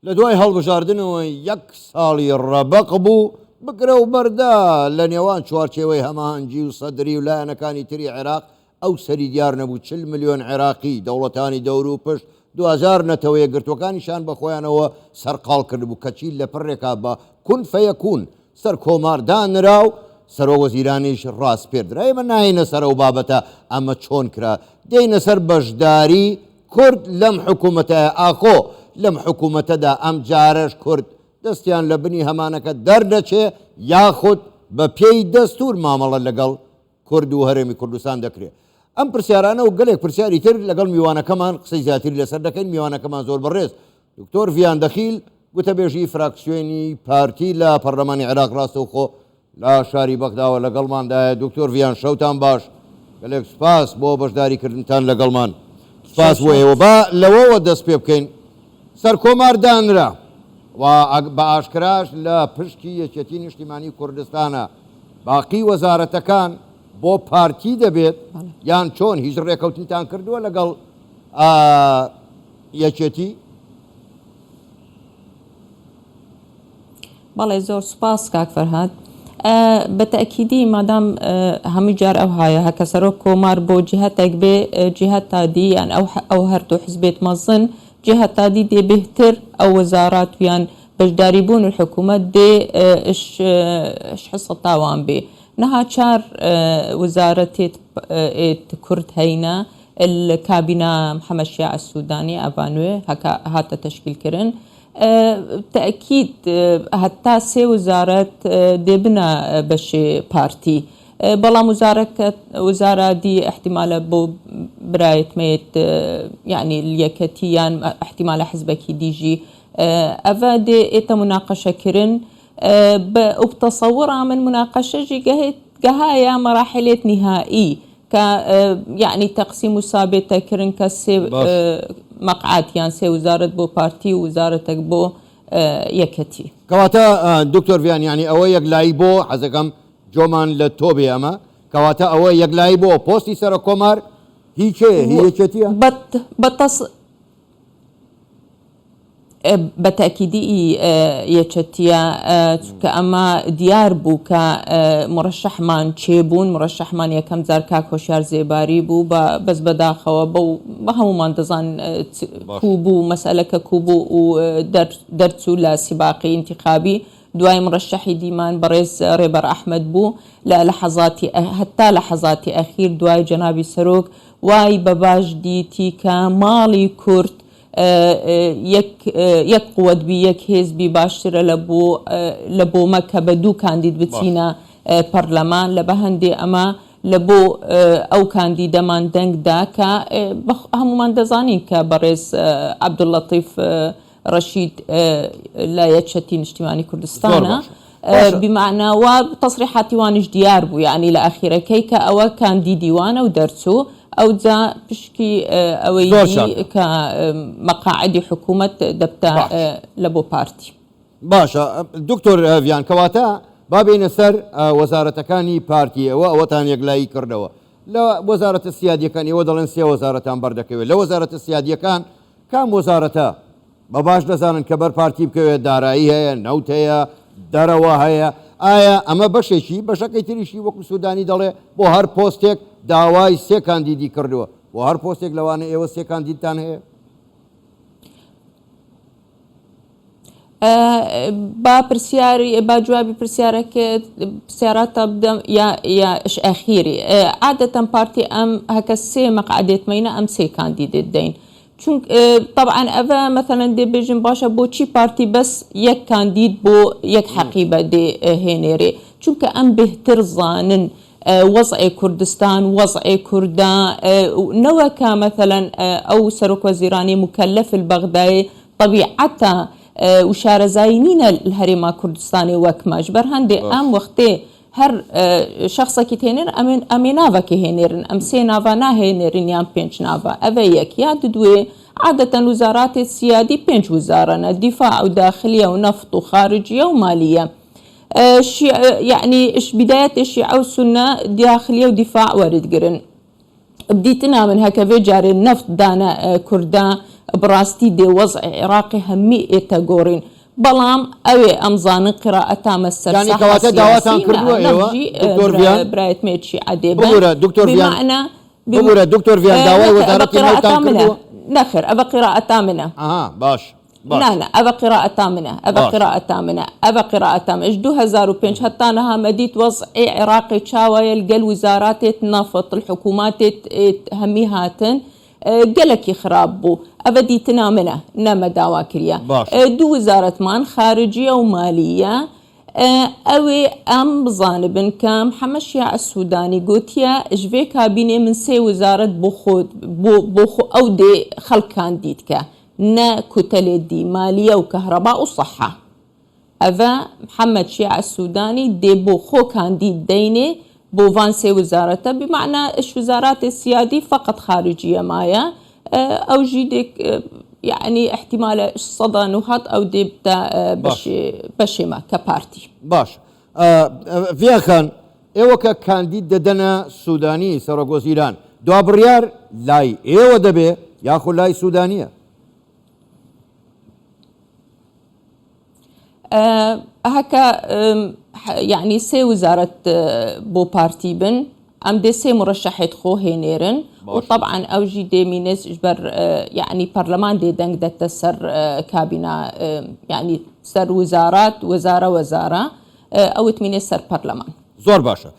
لە دوای هەڵبژاردنەوە یەک ساڵی ڕەبەق بوو بگرە و بەردا لە نێوان چوارچێوەی هەماهەنگی و سەدری و لایەنەکانی تری عێراق ئەو سەری دیار نەبوو 40 ملیۆن عێراقی دەوڵەتانی دەور و پشت 2000 نەتەوەیە گرتوەکانیشان بە خۆیانەوە سەرقاڵ کرد بوو کەچی لە پڕێکا بە کون فەیەکون سەر کۆماردانرا و سەرۆ وەزیرانیش ڕاست پێدرا ئێمە ناینە سەر ئەو بابەتە ئەمە چۆن کرا دێینە سەر بەشداری کورد لەم حکوومەتە ئاخۆ لەم حکوومەتەدا ئەم جارەش کورد دەستیان لە بنی هەمانەکە دەردەچێ یاخود بە پێی دەستور مامەڵە لەگەڵ کورد و هەرێمی کوردستان دەکرێت ئەم پرسیارانە و گەلێک پرسیاری تر لەگەڵ میوانەکەمان قسەی زیاتری لەسەر دەکەین میوانەکەمان زۆر بەڕێز دکتۆر ڤیان دەخیل گوتەبێژی فراکسیۆنی پارتی لە پەرلەمانی عێراق ڕاستەوخۆ لە شاری بەغداوە لەگەڵماندایە دکتۆر ڤیان شەوتان باش گەلێک سپاس بۆ بەشداریکردنتان لەگەڵمان سپاس بۆ ئێوە با لەوەوە دەست پێ بکەین سەرکۆماردانرا و بە ئاشکراش لە پشتی یەکێتی نیشتیمانی کوردستانە باقی وەزارەتەکان بۆ پارتی دەبێت یان چۆن هیچ ڕێکەوتنتان کردووە لەگەڵ یەکێتی؟ بەڵێ زۆر سوپاس کاک فەرهاد بە تەئکیدی مادام هەموو جار ئەو هایە هەکە سەرۆک کۆمار بۆ جیهەتێک بێ جیهەت تادی یان ئەو هەردوو حزبێت مەزن جهة تادي دي بهتر أو وزارات ويان بجداري بون الحكومة دي إش حصة تاوان بي نها شار وزارة كرد هينا الكابينة محمد شيع السوداني أبانوي هكا هاتا تشكيل كرن تأكيد حتى سي وزارة دي بنا بشي بارتي بلا وزارة دي احتمال بو براية ميت يعني اليكتيان احتمال حزبك ديجي أفا دي إتا مناقشة كرن وبتصور من مناقشة جي قهايا مراحلات نهائي يعني تقسيم ثابتة كرن كسي مقعد يعني سي وزارة بو بارتي ووزارتك بو يكتي كواتا دكتور فيان يعني أو يقلاي بو حزكم جۆمان لە تۆبێ ئەمە کەواتە ئەوە یەکلایی بۆ پۆستی سەرۆک کۆمار هیچێ هیچێتیە بەتەکیدی یەکێتیە کە ئەمە دیار بوو کە مرەشەحمان چێبوون مرەشەحمان یەکەم جار کاک هۆشیار زێباری بوو بەس بەداخەوە بە هەمومان دەزان کوبوو مەسئلەکە کوبوو و دەرچوو لە سیباقی انتخابی دوای مرشحی دیمان بەڕێز ڕێبەر ئەحمەد بوو لە لەحەزاتی هەتا لەحەزاتی ئەخیر دوای جەنابی سەرۆک وای بە باش دیتی کە ماڵی کورد یەک قووەت بی یەک هێزبی باشترە لە بۆمە کە بە دوو کاندید بچینە پەرلەمان لە بە هەندێ ئەمە لە بۆ ئەو کاندیدەمان دەنگدا کە هەمومان دەزانین کە بەڕێز عەبدوڵەتیف رشيد لا يتشتي نشتماني كردستانا بمعنى وتصريحات وانش ديار بو يعني لأخيرا كيكا أو كان دي ديوانا ودرسو أو ذا بشكي أويدي كمقاعد حكومة دبتا لبو بارتي باشا دكتور فيان كواتا بابين سر وزارة كاني بارتي وطان يقلاي كردوا لا وزارة السيادية كان يودلنسيا وزارة بردكوي لا وزارة السيادية كان وزارتها بەباش دەزانن کە بەر پارتی بکەوێت دارایی هەیە نەوت هەیە دەرەوە هەیە ئایا ئەمە بەشێکی بەشەکەی تریشی وەکو سوودانی دەڵێ بۆ هەر پۆستێک داوای سێ کاندیدی کردووە بۆ هەر پۆستێک لەوانە ئێوە سێ کاندیدتان هەیە با جوابی پرسیاراتە بدەم یا ئش ئەخیری عادەتەن پارتی ئەم هەکە سێ مەقعدێت مەینە ئەم سێ کاندیدێت دەین چون طبعا أفا مثلا دي بيجن باشا بو چي بارتي بس يك كانديد بو يك حقيبة دي هينيري چونك أم بهتر ظانن وضع كردستان وضع كردا نوكا مثلا أو سرك وزيراني مكلف البغدادي طبيعتا وشارزاينين الهريما كردستاني وكماش برهندي أم وقتي هر شخصا کی تهنر امیناوا که هنرن ام سه ناوا نه هنرن یا پنج ناوا اوه یک یا دوی عادة وزارات السيادي بينج وزارنا دفاع وداخلية ونفط وخارجية ومالية يعني بداية الشيعة والسنة داخلية ودفاع وارد قرن بديتنا من هكذا جاري النفط دانا كردا براستي دي وضع عراقي همي إتاقورين بلام أوي أمزان قراءة مسر يعني صحة كواتا دعواتان سياسي كردوا ايوه دكتور فيان برايت ميتشي عديبا ببورا دكتور فيان بمعنى ببورا دكتور فيان دعوة وزارة قراءة الموتان كردوا نخر أبا قراءة تامنة باش لا أبا قراءة تامنة أبا قراءة تامنة إجدو 2005 حتى أنها مديت وضع عراقي تشاوية القل وزارات نفط الحكومات هميهاتن قلك يخرابو أبدي تنامنا نما داواكريا دو وزارة مان خارجية ومالية اوي ام بزانبن كام حمشيا السوداني قوتيا جفي كابيني من سي وزارة بوخو او دي خلق كان ديتكا نا كتلة دي مالية وكهرباء وصحة أفا محمد شيع السوداني دي بوخو كان دي ديني بوفان سي وزارته بمعنى إيش وزارات السيادي فقط خارجية مايا أو جيدك يعني احتمال صدى نهض أو دي بتا بشيما كبارتي باش فيها خان ايوه كانديد ددنا سوداني سرق وزيران دو بريار لاي ايوه دبي ياخو لاي سودانية هكا يعني سي وزارة بو بارتي بن ام دي سي مرشحة خو هينيرن وطبعا اوجي دي مينيس اجبر يعني برلمان دي دنگ دت سر كابينة يعني سر وزارات وزارة او تمينيس سر برلمان زور باشا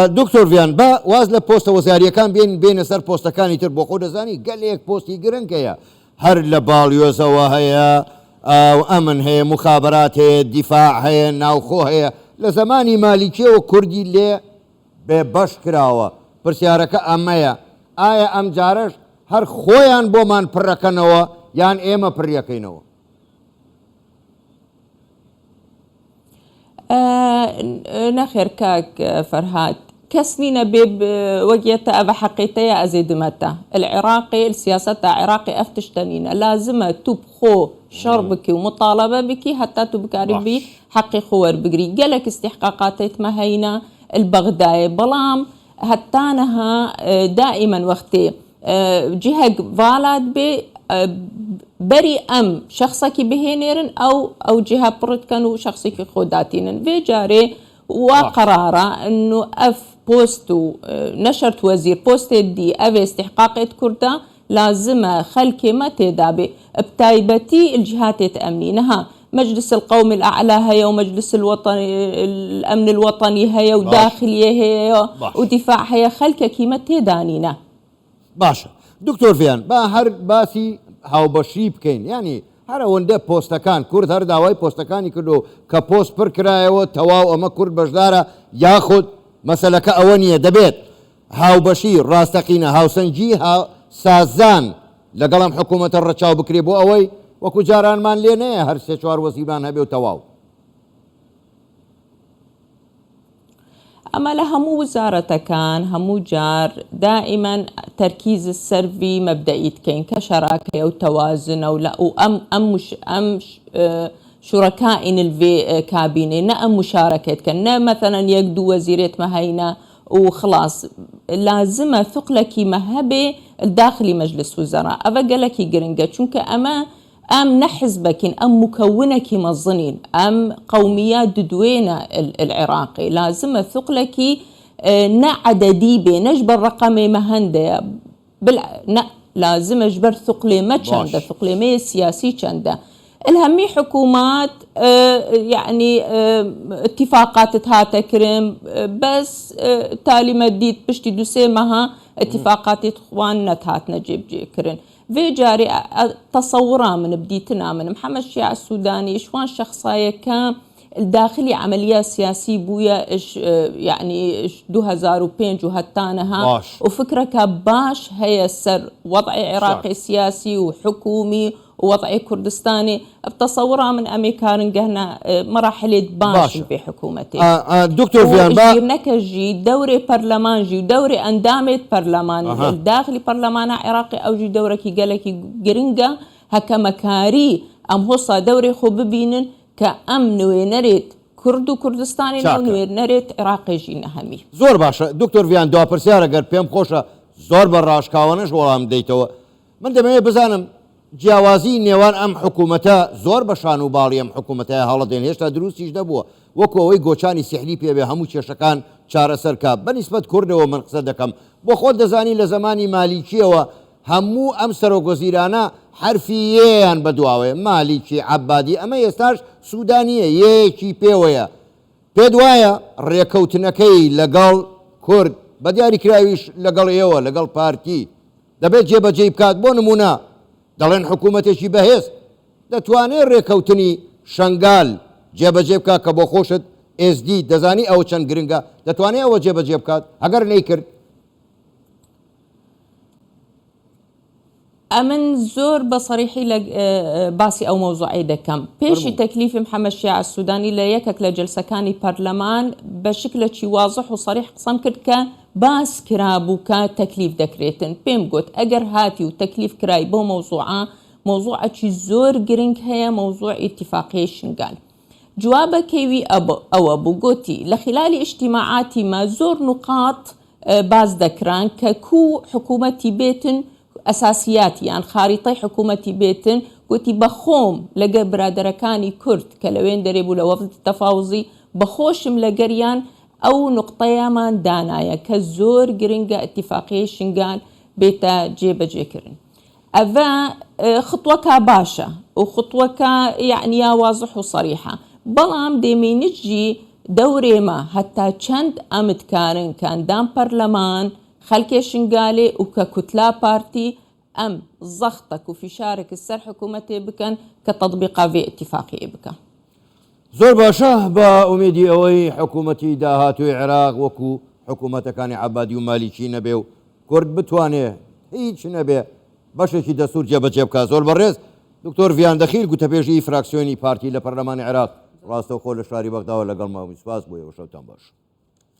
دكتور فيان با واز لبوست وزارية كان بين سر بوست كان يتر بوخو دزاني قال ليك بوستي قرنك يا هر لباليوزا وهي وأمن هي مخابرات هي دفاع هي ناوخو هي لزماني مالكي وكردي اللي ببش كراوة برسيارك أمايا آية أم جارش هر خويان بومان پرکنوا یان ایمه پریکینوا نخير كاك فرهاد كسنين بيب وقيت أبا حقيتي أزيد متى العراقي السياسة العراقي أفتشتنين لازم تبخو شربك ومطالبة بك حتى تبكاري بي حقي خوار بقري قالك استحقاقات مهينة البغداي بلام هتانها دائما وقتي جهة فالاد بي بري أم شخصك بهينيرن أو جهة برد كانوا شخصك خوداتين في جاري وقرارة أنه أف بوستو نشرت وزير بوست دي أف استحقاقات كردا لازم خلكي ما تدابي بتايبتي الجهات تأمنينها مجلس القومي الأعلى هي ومجلس الوطني الأمن الوطني هي وداخلية هي ودفاع هي خلكي كيما تدانينا باشا دكتور فيان با هر باسی هاوبەشی بکەین یعنی هەر ئەوەندە پۆستەکان کورد هەر داوای پۆستەکانی کردو کە پۆست پڕ کرایەوە تەواو ئەمە کورد بەشدارە یاخود مەسەلەکە ئەوە نییە دەبێت هاوبەشی ڕاستەقینە هاوسەنجی سازان لەگەڵم حکوومەتە ڕەچاو بکرێ بۆ ئەوەی وەکو جارانمان لێ نەیە هەر سێ چوار وەزیران هەبێ و تەواو أما لهمو وزارة كان همو جار دائما تركيز السرفي مبدئي كين كشراكة أو توازن أو لا أم شركائن الفي كابينة نأم مشاركة كان مثلا يقدو وزيرة مهينة وخلاص لازم ثقلك مهبة الداخلي مجلس وزراء أبقى جرنجة شونك أم نحزبك أم مكونك مظنين أم قوميات ددوينة العراقي لازم ثقلك نعددي نجبر رقمي مهندة لازم اجبر ثقلي ما تشنده ثقلي ما سياسي تشنده الهمي حكومات يعني اتفاقات تهاتكرم بس تالي مديد بشتي دوسيمها اتفاقات اخواننا تهات نجيب جيكرن في جاري تصورا من بديتنا من محمد شيع السوداني شوان شخصية كان الداخلي عملية سياسية بويا إش يعني إش 2005 وهتانها وفكرة كباش هي السر وضع عراقي سياسي وحكومي ووضع كردستاني بتصورها من أمريكان قهنا مراحل باش في حكومتي دكتور فيان با نكجي دوري برلمان جي دوري أندامة برلمان الداخلي برلمان عراقي أو جي دوري كي قالك جرينجا هكا مكاري أم هوصا دوري خو ببينن كأمن وينريت كردو كردستاني نوينريت عراقي جينا همي زور باشا دكتور فيان دو برسيارة قر بيم خوشة زور براش كاونش ولا مديتو من دمي بزانم جیاوازی نێوان ئەم حکوومەتە زۆر بەشان و باڵی ئەم حکوومەتە هەڵەدێن هێشتا دروستیش نەبووە وەکو ئەوەی گۆچانی سیحلی پێبێ هەموو کێشەکان چارەسەرکە بەنسبەت کوردەوە من قسە دەکەم بۆ خۆت دەزانی لە زمانی مالیکیەوە هەموو ئەم سەرۆکوەزیرانە حرفی یەیان بەدواوەیە مالیکی عەبادی ئەمە ئێستاش سوودانیە یەیەکی پێوەیە پێت وایە ڕێکەوتنەکەی لەگەڵ کورد بە دیاریکراویش لەگەڵ ئێوە لەگەڵ پارتی دەبێت جێبەجێ بکات بۆ نمونە دەڵێن حکوومەتێکی بەهێز دەتوانێت ڕێکەوتنی شنگال جێبەجێ بکات کە بۆ خۆشت SD دەزانی ئەوە چەند گرنگە دەتوانێت ئەوە جێبەجێ بکات ئەگەر نەیکرد ئەمن زۆر بە سەریحی لە باسی ئەو مەوزوعی دەکەم پێشی تەکلیفی محەممەد شیع السودانی لە یەکێک لە جلسەکانی پەرلەمان بە شکلێکی وازح و سەریح قسەم کرد کە باس کرابوو کە تەکلیف دەکرێتن پێم گوت ئەگەر هاتی و تەکلیف کرای بۆ مەوزوعە مەوزوعەکی زۆر گرنگ هەیە مەوزوع ئیتیفاقیە شنگال جوابەکەوی ئەوە بوو گوتی لە خلالی ئیجتیماعاتی ما زۆر نقاط باز دەکران کە کوو حکوومەتی بێتن ئەساسیاتی یان خاریتەی حکوومەتی بێتن گوتی بەخۆم لەگە برادەرەکانی کورد کە لەوێن دەرێبوو لە وەفد تەفاوزی بەخۆشم لەگەریان ئەو نقطەیەمان دانایە کە زۆر گرنگە ئەتیفاقیە شنگال بێتە جێبەجێکردن ئەڤە خطوەکە باشە و خطوەکە یعنیا وازح و سەریحە بەڵام دێمینجی دەورێمە هەتا چەند ئەمتکارن کە ئەندام پەرلەمان خەلکێ شنگالێ و کە کوتلا پارتی ئەم زەختەک و فیشارێک سەر حکوومەتێ بکەن کە تەطبیقا vê ئیتیفاقیە بکە زۆر باشە بە ئومێدی ئەوەی حکوومەتی داهاتوی عێراق وەکو حکوومەتەکانی عەبادی و مالیکی نەبێ و کورد بتوانێ هیچ نەبێ بەشێکی دەستور جێبەجێ بکات زۆر بەڕێز دکتۆر ڤیاندەخیل گوتەپێژی فراکسیۆنی پارتی لە پەرلەمانی عێراق ڕاستەوخۆ لە شاری بەغداوە لەگەڵ ماوەی سوپاس بۆ ئێوە شەوتان باش